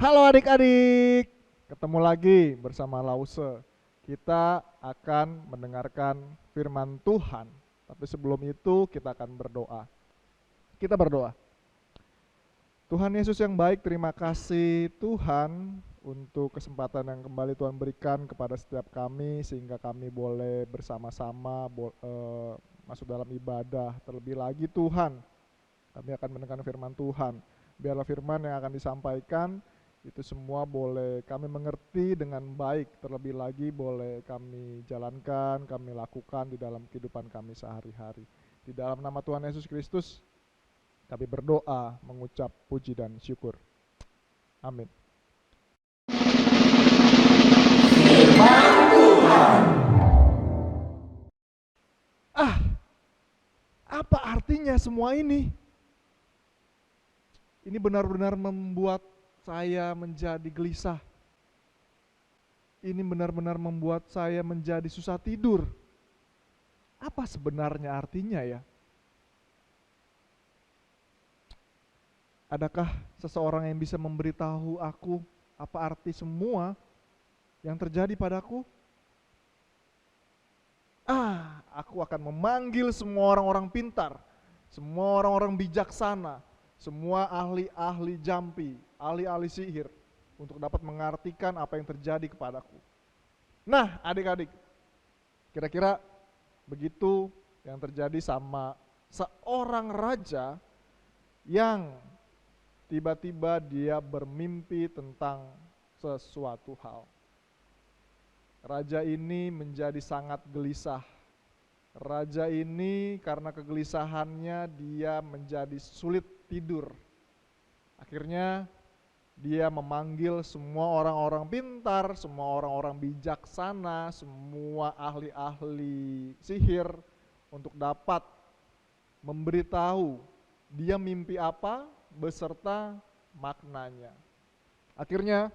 Halo adik-adik, ketemu lagi bersama Lause. Kita akan mendengarkan firman Tuhan. Tapi sebelum itu kita akan berdoa. Kita berdoa. Tuhan Yesus yang baik, terima kasih Tuhan untuk kesempatan yang kembali Tuhan berikan kepada setiap kami sehingga kami boleh bersama-sama masuk dalam ibadah. Terlebih lagi Tuhan, kami akan mendengarkan firman Tuhan. Biarlah firman yang akan disampaikan itu semua boleh kami mengerti dengan baik, terlebih lagi boleh kami jalankan, kami lakukan di dalam kehidupan kami sehari-hari. Di dalam nama Tuhan Yesus Kristus, kami berdoa, mengucap puji dan syukur. Amin. Apa artinya semua ini? Ini benar-benar membuat saya menjadi gelisah. Ini benar-benar membuat saya menjadi susah tidur. Apa sebenarnya artinya ya? Adakah seseorang yang bisa memberitahu aku apa arti semua yang terjadi padaku? Aku akan memanggil semua orang-orang pintar, semua orang-orang bijaksana, semua ahli-ahli jampi, ahli-ahli sihir untuk dapat mengartikan apa yang terjadi kepadaku. Nah, adik-adik, kira-kira begitu yang terjadi sama seorang raja yang tiba-tiba dia bermimpi tentang sesuatu hal. Raja ini menjadi sangat gelisah. Raja ini karena kegelisahannya dia menjadi sulit tidur. Akhirnya dia memanggil semua orang-orang pintar, semua orang-orang bijaksana, semua ahli-ahli sihir untuk dapat memberitahu dia mimpi apa beserta maknanya. Akhirnya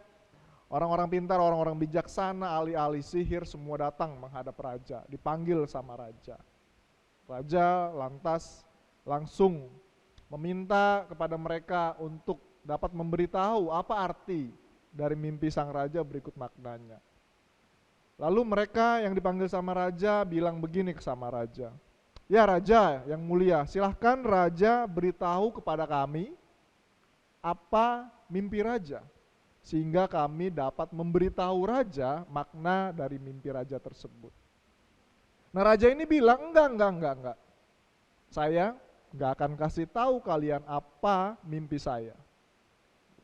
orang-orang pintar, orang-orang bijaksana, ahli-ahli sihir semua datang menghadap raja, dipanggil sama raja. Raja lantas langsung meminta kepada mereka untuk dapat memberitahu apa arti dari mimpi sang raja berikut maknanya. Lalu mereka yang dipanggil sama raja bilang begini ke sama raja. Ya raja yang mulia, silahkan raja beritahu kepada kami apa mimpi raja, sehingga kami dapat memberitahu raja makna dari mimpi raja tersebut. Nah raja ini bilang enggak. Saya enggak akan kasih tahu kalian apa mimpi saya.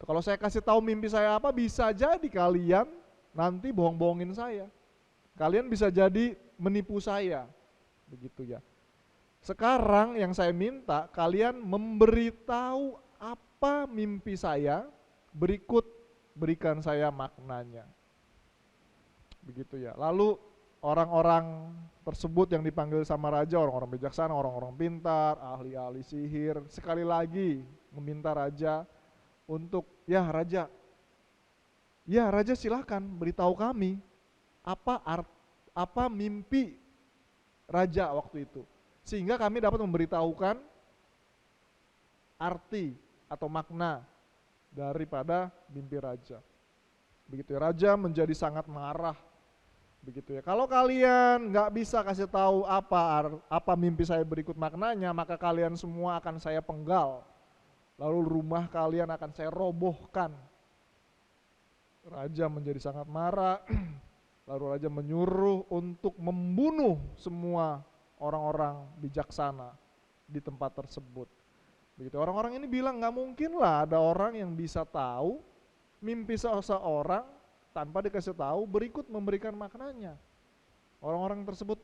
Kalau saya kasih tahu mimpi saya apa, bisa jadi kalian nanti bohong-bohongin saya. Kalian bisa jadi menipu saya. Begitu ya. Sekarang yang saya minta kalian memberitahu apa mimpi saya, berikut berikan saya maknanya. Begitu ya. Lalu orang-orang tersebut yang dipanggil sama raja, orang-orang bijaksana, orang-orang pintar, ahli-ahli sihir, sekali lagi meminta raja untuk, ya raja silahkan beritahu kami apa mimpi raja waktu itu, sehingga kami dapat memberitahukan arti atau makna daripada mimpi raja. Begitu ya, raja menjadi sangat marah. Begitu ya, kalau kalian nggak bisa kasih tahu apa mimpi saya berikut maknanya, maka kalian semua akan saya penggal. Lalu rumah kalian akan saya robohkan. Raja menjadi sangat marah. Lalu raja menyuruh untuk membunuh semua orang-orang bijaksana di tempat tersebut. Begitu, orang-orang ini bilang nggak mungkin lah ada orang yang bisa tahu mimpi seseorang tanpa dikasih tahu berikut memberikan maknanya. Orang-orang tersebut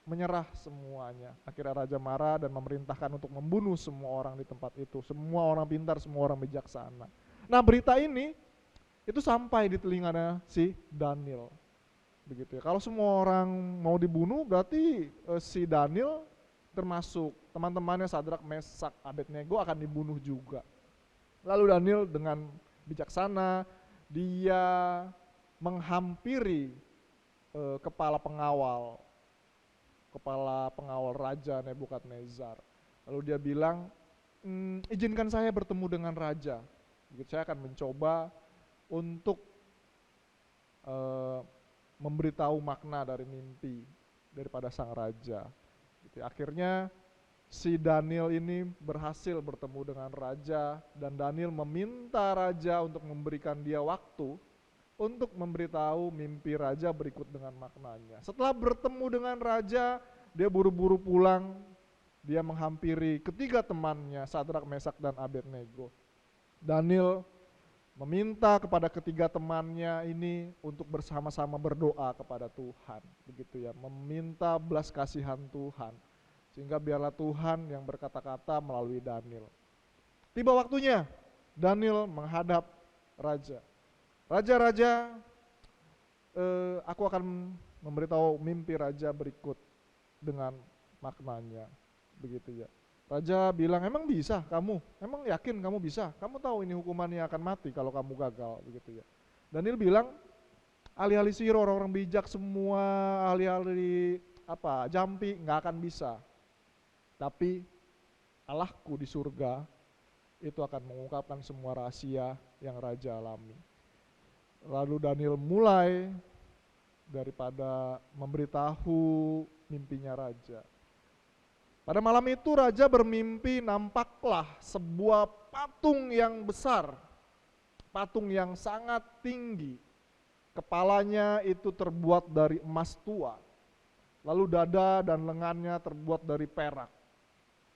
menyerah semuanya. Akhirnya raja marah dan memerintahkan untuk membunuh semua orang di tempat itu. Semua orang pintar, semua orang bijaksana. Nah berita ini itu sampai di telinganya si Daniel. Begitu ya. Kalau semua orang mau dibunuh berarti si Daniel termasuk teman-temannya Sadrak, Mesak, Abednego akan dibunuh juga. Lalu Daniel dengan bijaksana dia menghampiri kepala pengawal Raja Nebukadnezar. Lalu dia bilang, izinkan saya bertemu dengan raja. Begitu, saya akan mencoba untuk memberitahu makna dari mimpi daripada sang raja. Gitu. Akhirnya si Daniel ini berhasil bertemu dengan raja, dan Daniel meminta raja untuk memberikan dia waktu untuk memberitahu mimpi raja berikut dengan maknanya. Setelah bertemu dengan raja, dia buru-buru pulang. Dia menghampiri ketiga temannya, Sadrak, Mesak, dan Abednego. Daniel meminta kepada ketiga temannya ini untuk bersama-sama berdoa kepada Tuhan, begitu ya, meminta belas kasihan Tuhan, sehingga biarlah Tuhan yang berkata-kata melalui Daniel. Tiba waktunya, Daniel menghadap raja. Raja, aku akan memberitahu mimpi raja berikut dengan maknanya, begitu ya. Raja bilang, emang bisa kamu? Emang yakin kamu bisa? Kamu tahu ini hukumannya akan mati kalau kamu gagal, begitu ya. Daniel bilang, ahli-ahli sihir, orang-orang bijak semua, ahli-ahli jampi nggak akan bisa. Tapi Allahku di surga itu akan mengungkapkan semua rahasia yang raja alami. Lalu Daniel mulai daripada memberitahu mimpinya raja. Pada malam itu raja bermimpi, nampaklah sebuah patung yang besar, patung yang sangat tinggi. Kepalanya itu terbuat dari emas tua, lalu dada dan lengannya terbuat dari perak,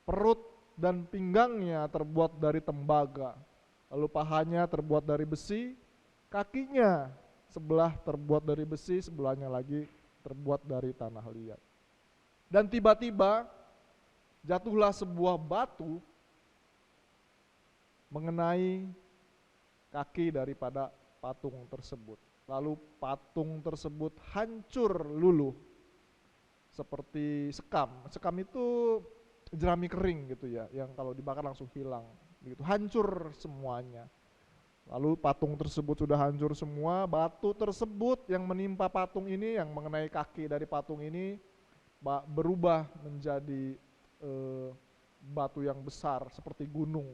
perut dan pinggangnya terbuat dari tembaga, lalu pahanya terbuat dari besi, kakinya sebelah terbuat dari besi, sebelahnya lagi terbuat dari tanah liat. Dan tiba-tiba jatuhlah sebuah batu mengenai kaki daripada patung tersebut. Lalu patung tersebut hancur luluh seperti sekam. Sekam itu jerami kering gitu ya, yang kalau dibakar langsung hilang. Begitu, hancur semuanya. Lalu patung tersebut sudah hancur semua, batu tersebut yang menimpa patung ini, yang mengenai kaki dari patung ini, berubah menjadi batu yang besar seperti gunung.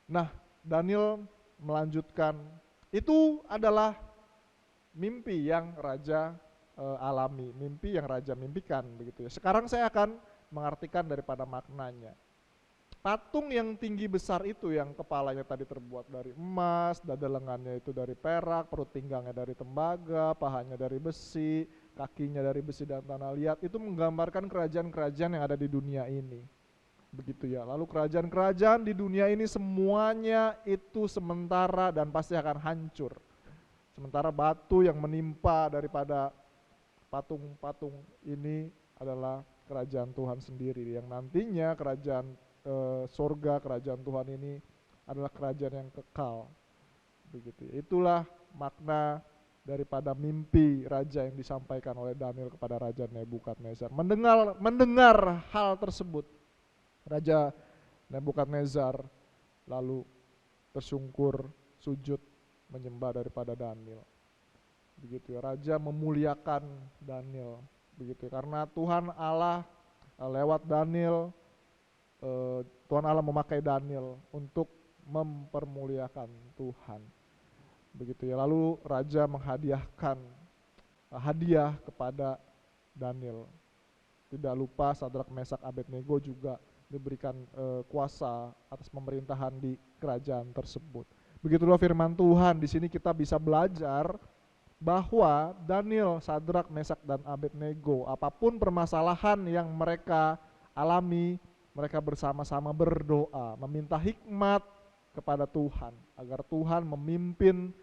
Nah, Daniel melanjutkan, itu adalah mimpi yang raja alami, mimpi yang raja mimpikan, begitu ya. Sekarang saya akan mengartikan daripada maknanya. Patung yang tinggi besar itu, yang kepalanya tadi terbuat dari emas, dada lengannya itu dari perak, perut pinggangnya dari tembaga, pahanya dari besi, kakinya dari besi dan tanah liat, itu menggambarkan kerajaan-kerajaan yang ada di dunia ini. Begitu ya. Lalu kerajaan-kerajaan di dunia ini semuanya itu sementara dan pasti akan hancur. Sementara batu yang menimpa daripada patung-patung ini adalah kerajaan Tuhan sendiri, yang nantinya kerajaan surga, kerajaan Tuhan ini adalah kerajaan yang kekal. Begitu. Itulah makna daripada mimpi raja yang disampaikan oleh Daniel kepada Raja Nebukadnezar. Mendengar hal tersebut, Raja Nebukadnezar lalu tersungkur, sujud, menyembah daripada Daniel. Begitu ya, raja memuliakan Daniel, begitu ya, karena Tuhan Allah lewat Daniel, Tuhan Allah memakai Daniel untuk mempermuliakan Tuhan. Begitu ya. Lalu raja menghadiahkan hadiah kepada Daniel. Tidak lupa Sadrak, Mesak, Abednego juga diberikan kuasa atas pemerintahan di kerajaan tersebut. Begitulah firman Tuhan. Di sini kita bisa belajar bahwa Daniel, Sadrak, Mesak, dan Abednego, apapun permasalahan yang mereka alami, mereka bersama-sama berdoa, meminta hikmat kepada Tuhan, agar Tuhan memimpin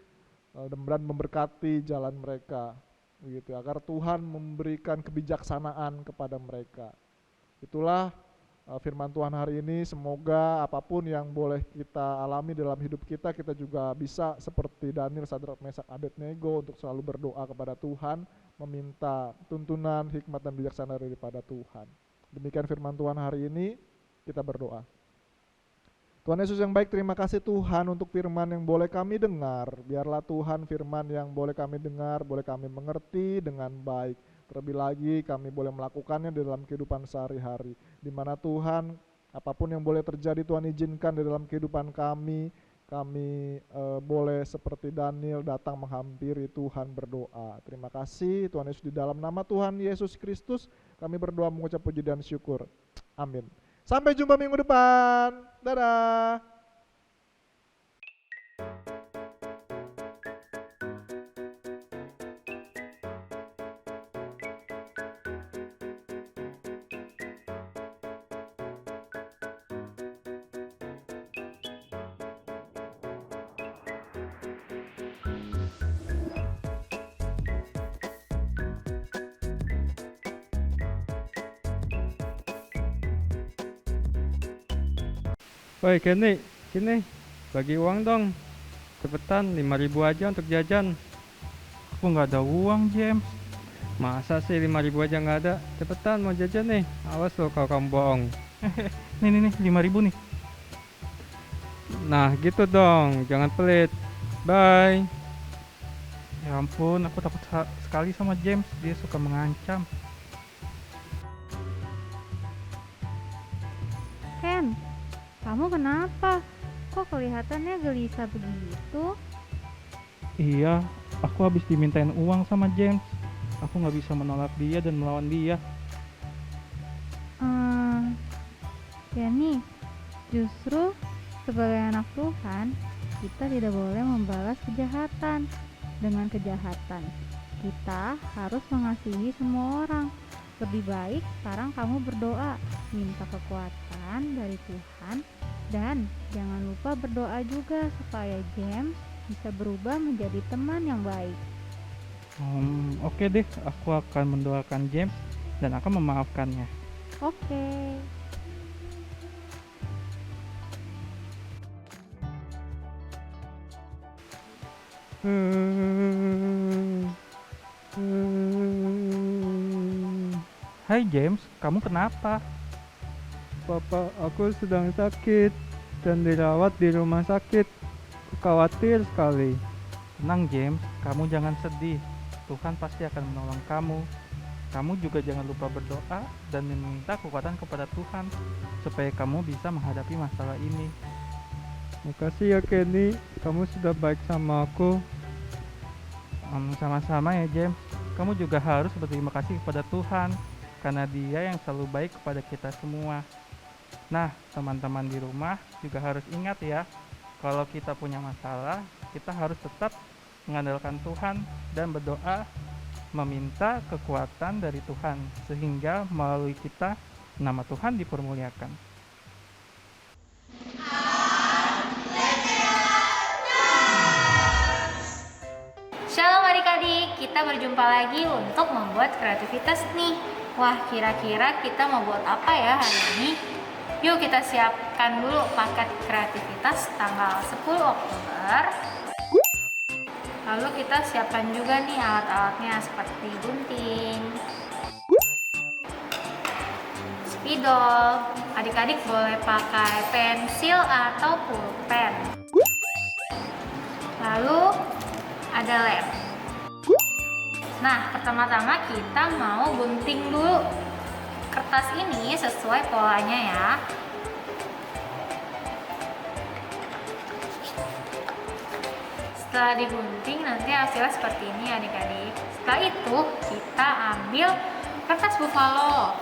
dan memberkati jalan mereka, begitu, agar Tuhan memberikan kebijaksanaan kepada mereka. Itulah firman Tuhan hari ini. Semoga apapun yang boleh kita alami dalam hidup kita, kita juga bisa seperti Daniel, Sadrak, Mesak, Abednego untuk selalu berdoa kepada Tuhan, meminta tuntunan, hikmat, dan bijaksana daripada Tuhan. Demikian firman Tuhan hari ini, kita berdoa. Tuhan Yesus yang baik, terima kasih Tuhan untuk firman yang boleh kami dengar. Biarlah Tuhan firman yang boleh kami dengar, boleh kami mengerti dengan baik. Terlebih lagi kami boleh melakukannya di dalam kehidupan sehari-hari. Di mana Tuhan, apapun yang boleh terjadi Tuhan izinkan di dalam kehidupan kami kami boleh seperti Daniel datang menghampiri Tuhan berdoa. Terima kasih Tuhan Yesus, di dalam nama Tuhan Yesus Kristus kami berdoa mengucap puji dan syukur. Amin. Sampai jumpa minggu depan. Dadah. Woi Kenny, sini bagi uang dong. Cepetan 5.000 aja untuk jajan. Aku nggak ada uang, James. Masa sih 5.000 aja nggak ada? Cepetan mau jajan nih. Awas lo kalau kamu bohong. Nih, 5.000 nih. Nah gitu dong, jangan pelit. Bye. Ya ampun, aku takut sekali sama James. Dia suka mengancam. Ken, kamu kenapa? Kok kelihatannya gelisah begitu? Iya, aku habis dimintain uang sama James. Aku nggak bisa menolak dia dan melawan dia. Kenny, justru sebagai anak Tuhan, kita tidak boleh membalas kejahatan dengan kejahatan. Kita harus mengasihi semua orang. Lebih baik sekarang kamu berdoa, minta kekuatan dari Tuhan, dan jangan lupa berdoa juga supaya James bisa berubah menjadi teman yang baik. Oke deh, aku akan mendoakan James dan akan memaafkannya. Oke. Hai James, kamu kenapa? Papa, aku sedang sakit dan dirawat di rumah sakit. Aku khawatir sekali. Tenang James, kamu jangan sedih. Tuhan pasti akan menolong kamu. Kamu juga jangan lupa berdoa dan meminta kekuatan kepada Tuhan supaya kamu bisa menghadapi masalah ini. Makasih ya Kenny, kamu sudah baik sama aku. Sama-sama ya James. Kamu juga harus berterima kasih kepada Tuhan karena Dia yang selalu baik kepada kita semua. Nah, teman-teman di rumah juga harus ingat ya, kalau kita punya masalah, kita harus tetap mengandalkan Tuhan dan berdoa meminta kekuatan dari Tuhan sehingga melalui kita nama Tuhan dipermuliakan. Shalom adik-adik, kita berjumpa lagi untuk membuat kreativitas nih. Wah, kira-kira kita mau buat apa ya hari ini? Yuk kita siapkan dulu paket kreativitas tanggal 10 Oktober. Lalu kita siapkan juga nih alat-alatnya seperti gunting, spidol, adik-adik boleh pakai pensil atau pulpen. Lalu ada lem. Nah, pertama-tama kita mau gunting dulu kertas ini sesuai polanya ya. Setelah digunting nanti hasilnya seperti ini adik-adik. Setelah itu kita ambil kertas buffalo.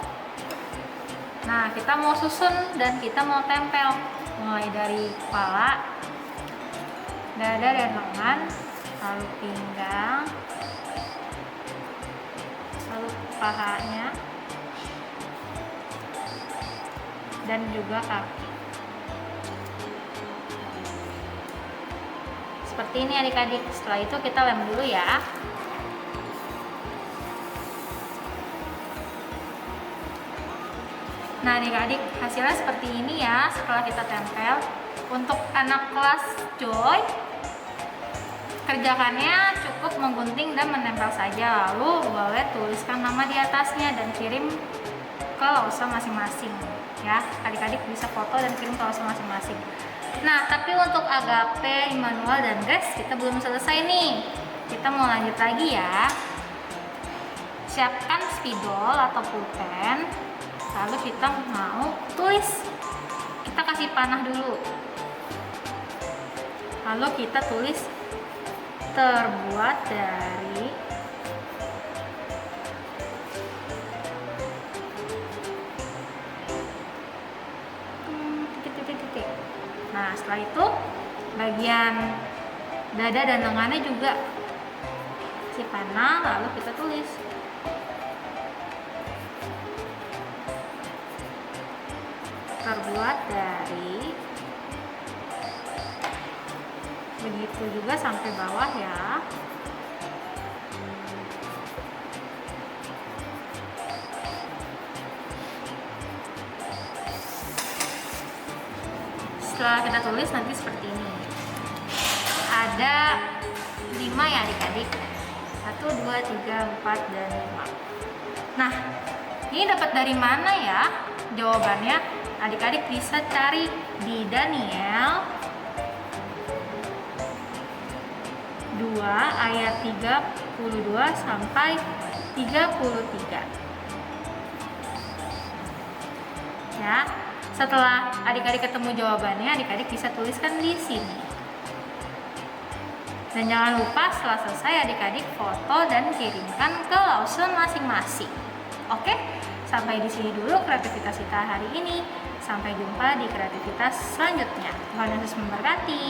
Nah, kita mau susun dan kita mau tempel mulai dari kepala, dada dan lengan, lalu pinggang, lalu pahanya, dan juga kaki. Seperti ini adik-adik. Setelah itu kita lem dulu ya. Nah adik-adik, hasilnya seperti ini ya setelah kita tempel. Untuk anak kelas Joy, kerjakannya cukup menggunting dan menempel saja. Lalu boleh tuliskan nama di atasnya dan kirim ke Lausa masing-masing ya. Adik-adik bisa foto dan kirim ke Lausa masing-masing. Nah, tapi untuk Agape, Immanuel, dan Grace kita belum selesai nih. Kita mau lanjut lagi ya. Siapkan spidol atau pulpen. Lalu kita mau tulis. Kita kasih panah dulu. Lalu kita tulis terbuat dari titik. Nah, setelah itu bagian dada dan lengannya juga si panah, lalu kita tulis terbuat dari, begitu juga sampai bawah ya. Setelah kita tulis nanti seperti ini, ada 5 ya adik-adik, 1, 2, 3, 4, dan 5. Nah, ini dapat dari mana ya jawabannya? Adik-adik bisa cari di Daniel 2 ayat 32 sampai 33 ya. Setelah adik-adik ketemu jawabannya, adik-adik bisa tuliskan di sini. Dan jangan lupa setelah selesai adik-adik foto dan kirimkan ke Lawson masing-masing. Oke, sampai di sini dulu kreativitas kita hari ini. Sampai jumpa di kreativitas selanjutnya. Tuhan Yesus memberkati.